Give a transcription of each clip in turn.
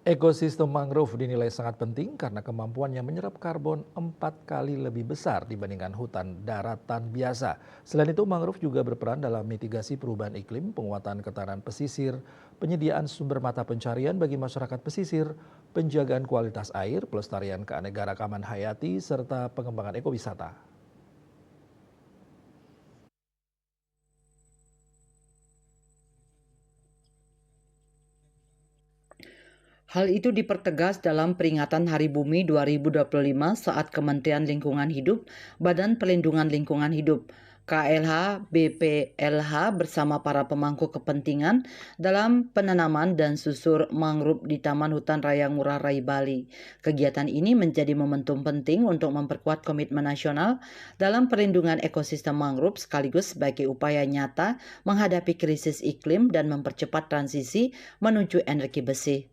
Ekosistem mangrove dinilai sangat penting karena kemampuannya menyerap karbon 4 kali lebih besar dibandingkan hutan daratan biasa. Selain itu, mangrove juga berperan dalam mitigasi perubahan iklim, penguatan ketahanan pesisir, penyediaan sumber mata pencarian bagi masyarakat pesisir, penjagaan kualitas air, pelestarian keanekaragaman hayati, serta pengembangan ekowisata. Hal itu dipertegas dalam peringatan Hari Bumi 2025 saat Kementerian Lingkungan Hidup, Badan Perlindungan Lingkungan Hidup, KLH, BPLH bersama para pemangku kepentingan dalam penanaman dan susur mangrove di Taman Hutan Raya Ngurah Rai Bali. Kegiatan ini menjadi momentum penting untuk memperkuat komitmen nasional dalam perlindungan ekosistem mangrove sekaligus sebagai upaya nyata menghadapi krisis iklim dan mempercepat transisi menuju energi bersih.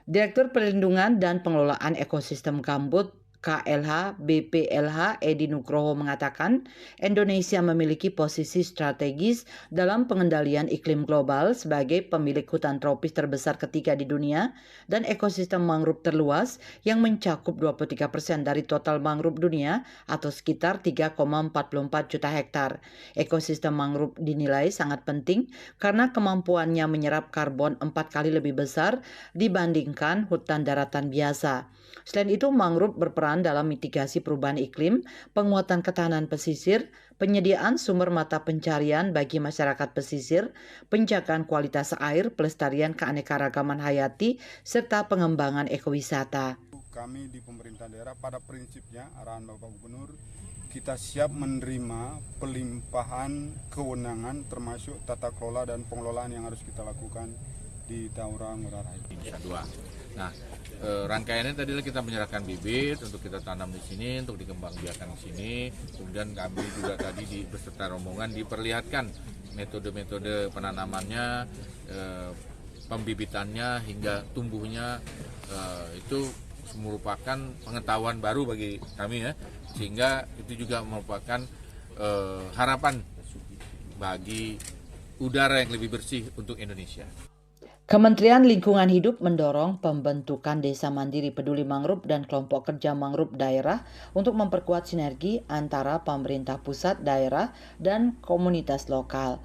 Direktur Perlindungan dan Pengelolaan Ekosistem Gambut KLH BPLH Edi Nugroho mengatakan Indonesia memiliki posisi strategis dalam pengendalian iklim global sebagai pemilik hutan tropis terbesar ketiga di dunia dan ekosistem mangrove terluas yang mencakup 23% dari total mangrove dunia atau sekitar 3,44 juta hektar. Ekosistem mangrove dinilai sangat penting karena kemampuannya menyerap karbon 4 kali lebih besar dibandingkan hutan daratan biasa. Selain itu, mangrove berperan dalam mitigasi perubahan iklim, penguatan ketahanan pesisir, penyediaan sumber mata pencarian bagi masyarakat pesisir, penjagaan kualitas air, pelestarian keanekaragaman hayati, serta pengembangan ekowisata. Kami di pemerintah daerah pada prinsipnya arahan Bapak Gubernur kita siap menerima pelimpahan kewenangan termasuk tata kelola dan pengelolaan yang harus kita lakukan di Taura Ngurah Rai. Nah, rangkaiannya tadi kita menyerahkan bibit untuk kita tanam di sini, untuk dikembangbiakan di sini. Kemudian kami juga tadi beserta rombongan diperlihatkan metode-metode penanamannya, pembibitannya hingga tumbuhnya. Itu merupakan pengetahuan baru bagi kami ya, sehingga itu juga merupakan harapan bagi udara yang lebih bersih untuk Indonesia. Kementerian Lingkungan Hidup mendorong pembentukan Desa Mandiri Peduli Mangrove dan kelompok kerja mangrove daerah untuk memperkuat sinergi antara pemerintah pusat, daerah, dan komunitas lokal.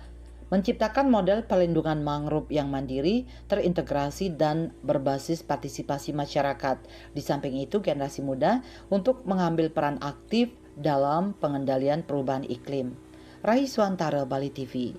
Menciptakan model perlindungan mangrove yang mandiri, terintegrasi, dan berbasis partisipasi masyarakat. Di samping itu, generasi muda untuk mengambil peran aktif dalam pengendalian perubahan iklim. Rahi Swantara, Bali TV.